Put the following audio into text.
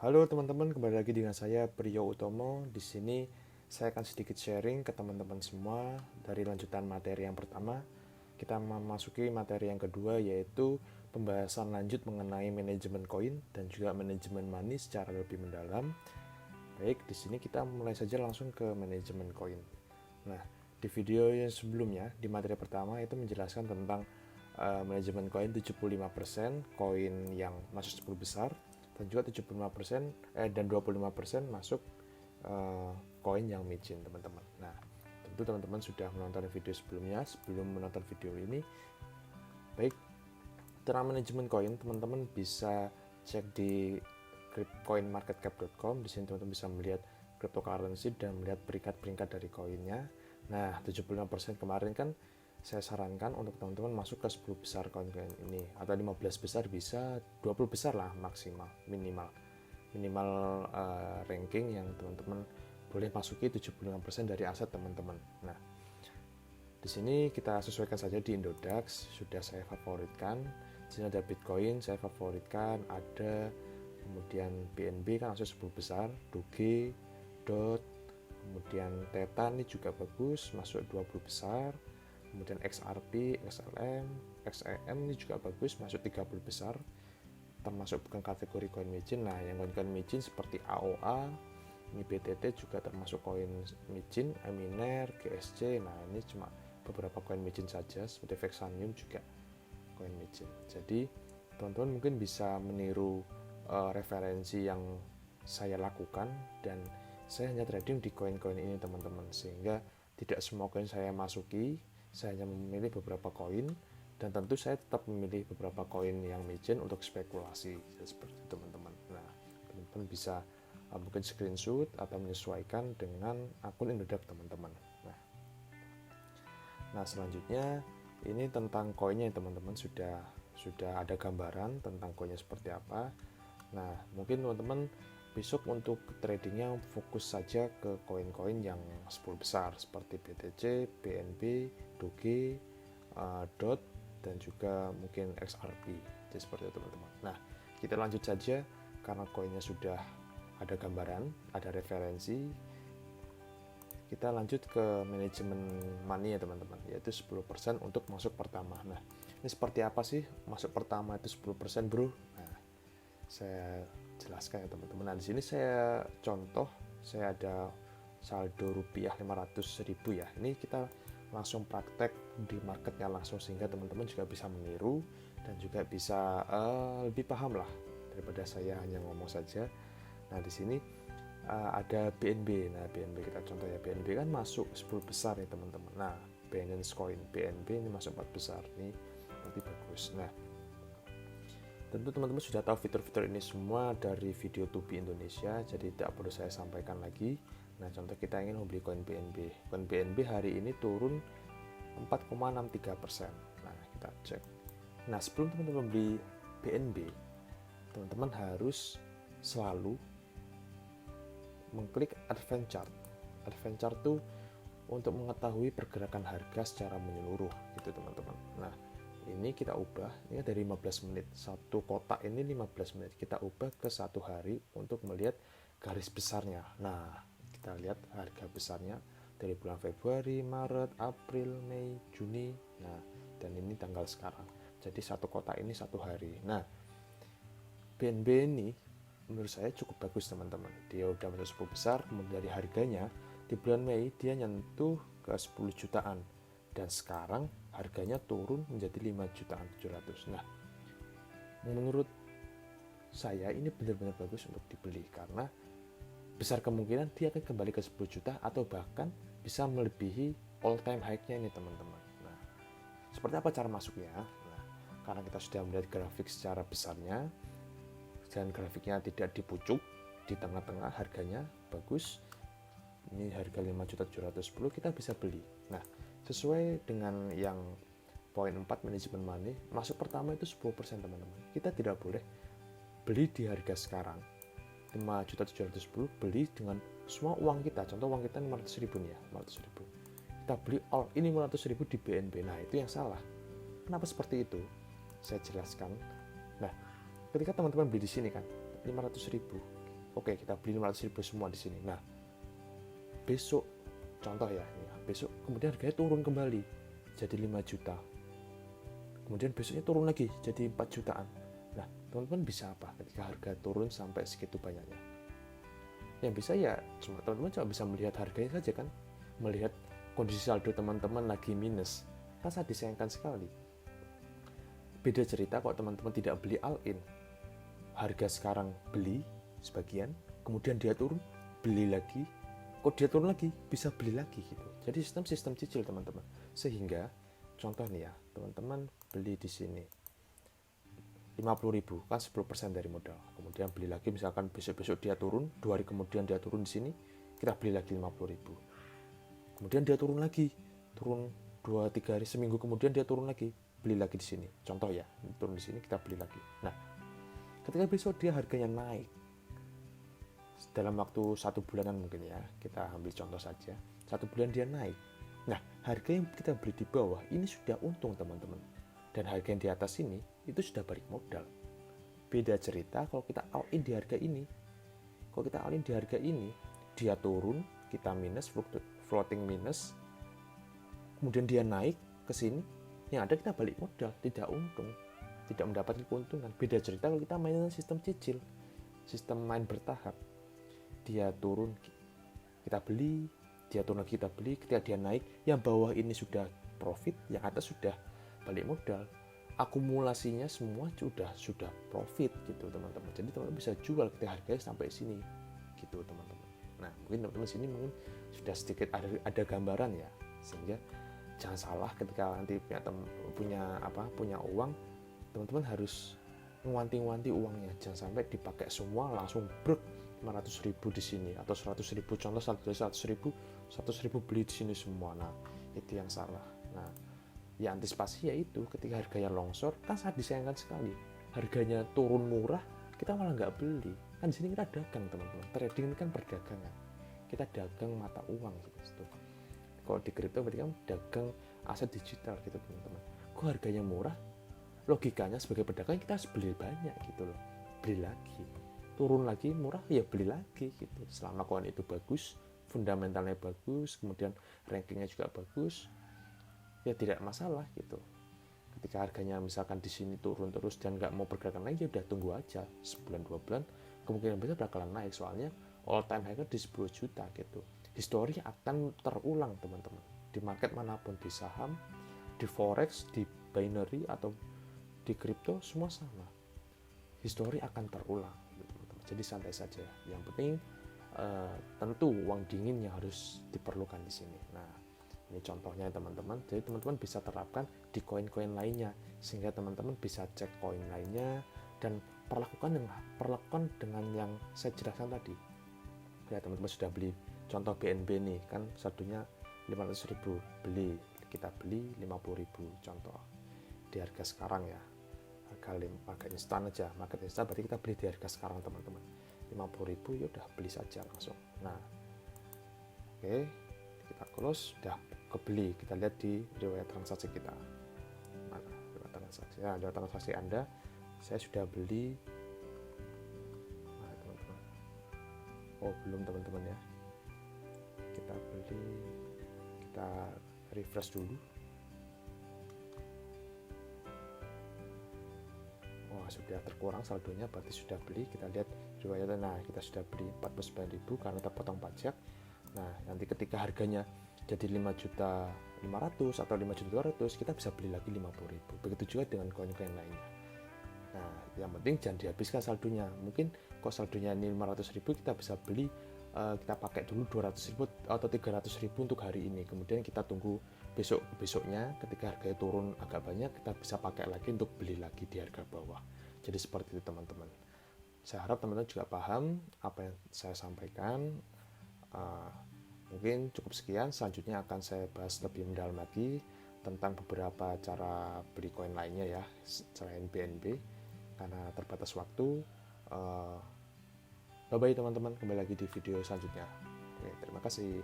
Halo teman-teman, kembali lagi dengan saya Priyo Utomo. Di sini saya akan sedikit sharing ke teman-teman semua dari lanjutan materi yang pertama. Kita memasuki materi yang kedua, yaitu pembahasan lanjut mengenai manajemen koin dan juga manajemen money secara lebih mendalam. Baik, di sini kita mulai saja langsung ke manajemen koin. Nah, di video yang sebelumnya, di materi pertama itu menjelaskan tentang manajemen koin 75% koin yang masuk 10 besar, dan juga 75% dan 25% masuk koin yang micin, teman-teman. Nah, tentu teman-teman sudah menonton video sebelumnya. Sebelum menonton video ini, baik, tentang manajemen koin, teman-teman bisa cek di coinmarketcap.com. Di sini teman-teman bisa melihat cryptocurrency dan melihat peringkat-peringkat dari koinnya. Nah, 75% kemarin kan saya sarankan untuk teman-teman masuk ke 10 besar koin-koin ini, atau 15 besar bisa, 20 besar lah maksimal, minimal ranking yang teman-teman boleh masuki 75% dari aset teman-teman. Nah, di sini kita sesuaikan saja di Indodax, sudah saya favoritkan. Di sini ada Bitcoin, saya favoritkan, ada kemudian BNB kan masuk 10 besar, Doge, DOT, kemudian Theta ini juga bagus, masuk 20 besar. Kemudian XRP, XLM, XEM ini juga bagus, masuk 30 besar, termasuk bukan kategori koin micin. Nah, yang koin-koin micin seperti AOA, ini BTT juga termasuk koin micin, Eminer, GSC. Nah, ini cuma beberapa koin micin saja, seperti Vexanium juga koin micin. Jadi, teman-teman mungkin bisa meniru referensi yang saya lakukan, dan saya hanya trading di koin-koin ini, teman-teman, sehingga tidak semua koin saya masuki. Saya hanya memilih beberapa koin, dan tentu saya tetap memilih beberapa koin yang micin untuk spekulasi, seperti itu, teman-teman. Nah, teman-teman bisa mungkin screenshot atau menyesuaikan dengan akun Indodax teman-teman. Nah, selanjutnya ini tentang koinnya, teman-teman, sudah ada gambaran tentang koinnya seperti apa. Nah, mungkin teman-teman besok untuk tradingnya fokus saja ke koin-koin yang 10 besar seperti BTC, BNB, Doge, DOT, dan juga mungkin XRP. Jadi seperti itu, teman-teman. Nah, kita lanjut saja karena koinnya sudah ada gambaran, ada referensi. Kita lanjut ke manajemen money ya, teman-teman, yaitu 10% untuk masuk pertama. Nah, ini seperti apa sih masuk pertama itu 10%, bro? Nah, saya jelaskan ya, teman-teman. Nah, di sini saya contoh, saya ada saldo rupiah 500.000 ya. Ini kita langsung praktek di marketnya langsung, sehingga teman-teman juga bisa meniru dan juga bisa lebih paham lah daripada saya hanya ngomong saja. Nah, di sini ada BNB. Nah, BNB kita contoh ya, BNB kan masuk 10 besar ya, teman-teman. Nah, Binance Coin BNB ini masuk 4 besar, ini nanti bagus. Nah, tentu teman-teman sudah tahu fitur-fitur ini semua dari video Tubi Indonesia, jadi tidak perlu saya sampaikan lagi. Nah, contoh kita ingin membeli koin BNB. Koin BNB hari ini turun 4,63%. Nah, kita cek. Nah, sebelum teman-teman beli BNB, teman-teman harus selalu mengklik Advance Chart. Advance Chart itu untuk mengetahui pergerakan harga secara menyeluruh gitu, teman-teman. Nah, ini kita ubah, ini dari 15 menit. Satu kotak ini 15 menit. Kita ubah ke 1 hari untuk melihat garis besarnya. Nah, kita lihat harga besarnya dari bulan Februari, Maret, April, Mei, Juni. Nah, dan ini tanggal sekarang. Jadi satu kotak ini 1 hari. Nah, BNB ini menurut saya cukup bagus, teman-teman. Dia udah masuk 10 besar, kemudian dari harganya di bulan Mei dia nyentuh ke 10 jutaan, dan sekarang harganya turun menjadi 5.700.000. Nah, menurut saya ini benar-benar bagus untuk dibeli, karena besar kemungkinan dia akan kembali ke 10 juta atau bahkan bisa melebihi all time high-nya ini, teman-teman. Nah, seperti apa cara masuknya? Nah, karena kita sudah melihat grafik secara besarnya, dan grafiknya tidak di pucuk, di tengah-tengah harganya bagus. Ini harga 5.710.000, kita bisa beli. Nah, sesuai dengan yang poin 4 manajemen money, masuk pertama itu 10%, teman-teman. Kita tidak boleh beli di harga sekarang 5.710.000, beli dengan semua uang kita. Contoh uang kita 500.000 nih ya, 500.000. Kita beli all ini 500.000 di BNB. Nah, itu yang salah. Kenapa seperti itu? Saya jelaskan. Nah, ketika teman-teman beli di sini kan 500.000, Oke, kita beli 500.000 semua di sini. Nah, besok contoh ya, besok kemudian harganya turun kembali jadi 5 juta. Kemudian besoknya turun lagi jadi 4 jutaan. Nah, teman-teman bisa apa ketika harga turun sampai segitu banyaknya? Yang bisa ya cuma teman-teman cuma bisa melihat harganya saja kan, melihat kondisi saldo teman-teman lagi minus. Kan sangat disayangkan sekali. Beda cerita kalau teman-teman tidak beli all in. Harga sekarang beli sebagian, kemudian dia turun, beli lagi, kok dia turun lagi, bisa beli lagi gitu. Jadi sistem cicil teman-teman. Sehingga contoh nih ya, teman-teman beli di sini 50.000 kan 10% dari modal. Kemudian beli lagi misalkan besok-besok dia turun, 2 hari kemudian dia turun di sini, kita beli lagi 50.000. Kemudian dia turun lagi, turun 2-3 hari, seminggu kemudian dia turun lagi, beli lagi di sini. Contoh ya, turun di sini kita beli lagi. Nah, ketika besok dia harganya naik dalam waktu 1 bulanan mungkin ya, kita ambil contoh saja, 1 bulan dia naik. Nah, harga yang kita beli di bawah ini sudah untung teman-teman, dan harga yang di atas ini itu sudah balik modal. Beda cerita kalau kita all in di harga ini. Kalau kita all in di harga ini, dia turun, kita minus, floating minus, kemudian dia naik ke sini, yang ada kita balik modal, tidak untung, tidak mendapatkan keuntungan. Beda cerita kalau kita main sistem cicil, sistem main bertahap. Dia turun, kita beli, dia turun lagi kita beli, ketika dia naik, yang bawah ini sudah profit, yang atas sudah balik modal. Akumulasinya semua sudah profit gitu teman-teman. Jadi teman-teman bisa jual ketika harganya sampai sini gitu teman-teman. Nah, mungkin teman-teman sini mungkin sudah sedikit ada gambaran ya, sehingga jangan salah ketika nanti punya uang, teman-teman harus ngewanti-wanti uangnya, jangan sampai dipakai semua langsung brek 500.000 di sini atau 100.000, contoh 100.000 beli di sini semua. Nah, itu yang salah. Nah, ya antisipasi yaitu ketika harganya longsor kan sangat disayangkan sekali. Harganya turun murah, kita malah nggak beli. Kan di sini kita dagang teman-teman. Trading ini kan perdagangan. Kita dagang mata uang gitu. Kalau di kripto berarti kan dagang aset digital gitu teman-teman. Kok harganya murah? Logikanya sebagai pedagang kita harus beli banyak gitu loh. Beli lagi. Turun lagi murah ya beli lagi gitu. Selama koin itu bagus, fundamentalnya bagus, kemudian rankingnya juga bagus, ya tidak masalah gitu. Ketika harganya misalkan di sini turun terus dan nggak mau pergerakan lagi, ya udah tunggu aja sebulan 2 bulan, kemungkinan besar bakalan naik, soalnya all time high di 10 juta gitu. Histori akan terulang teman-teman, di market manapun, di saham, di forex, di binary atau di kripto, semua sama. Histori akan terulang gitu, teman-teman. Jadi santai saja. Yang penting tentu uang dingin yang harus diperlukan di sini. Nah, ini contohnya teman-teman. Jadi teman-teman bisa terapkan di koin-koin lainnya, sehingga teman-teman bisa cek koin lainnya dan perlakukan dengan yang saya jelaskan tadi. Ya, teman-teman sudah beli contoh BNB nih, kan saldonya 500.000, kita beli 50.000 contoh di harga sekarang ya, harga instan aja, market instan, berarti kita beli di harga sekarang teman-teman 50.000, ya udah beli saja langsung. Nah, oke, kita close, udah kebeli. Kita lihat di riwayat transaksi kita. Mana riwayat transaksi? Ya, riwayat transaksi Anda, saya sudah beli. Mana teman-teman? Oh, belum teman-teman ya. Kita beli, kita refresh dulu. Wah, sudah terkurang saldonya, berarti sudah beli. Kita lihat riwayatnya. Nah, kita sudah beli 49.000 karena terpotong pajak. Nah, nanti ketika harganya jadi 5.500.000 atau 5.200.000, kita bisa beli lagi 50.000. Begitu juga dengan koin-koin lainnya. Nah, yang penting jangan dihabiskan saldonya. Mungkin kalau saldonya ini 500.000, kita bisa beli, kita pakai dulu 200.000 atau 300.000 untuk hari ini. Kemudian kita tunggu besoknya ketika harganya turun agak banyak, kita bisa pakai lagi untuk beli lagi di harga bawah. Jadi seperti itu teman-teman. Saya harap teman-teman juga paham apa yang saya sampaikan. Mungkin cukup sekian. Selanjutnya akan saya bahas lebih mendalam lagi tentang beberapa cara beli koin lainnya ya, selain BNB, karena terbatas waktu. Bye bye teman-teman, kembali lagi di video selanjutnya. Oke, terima kasih.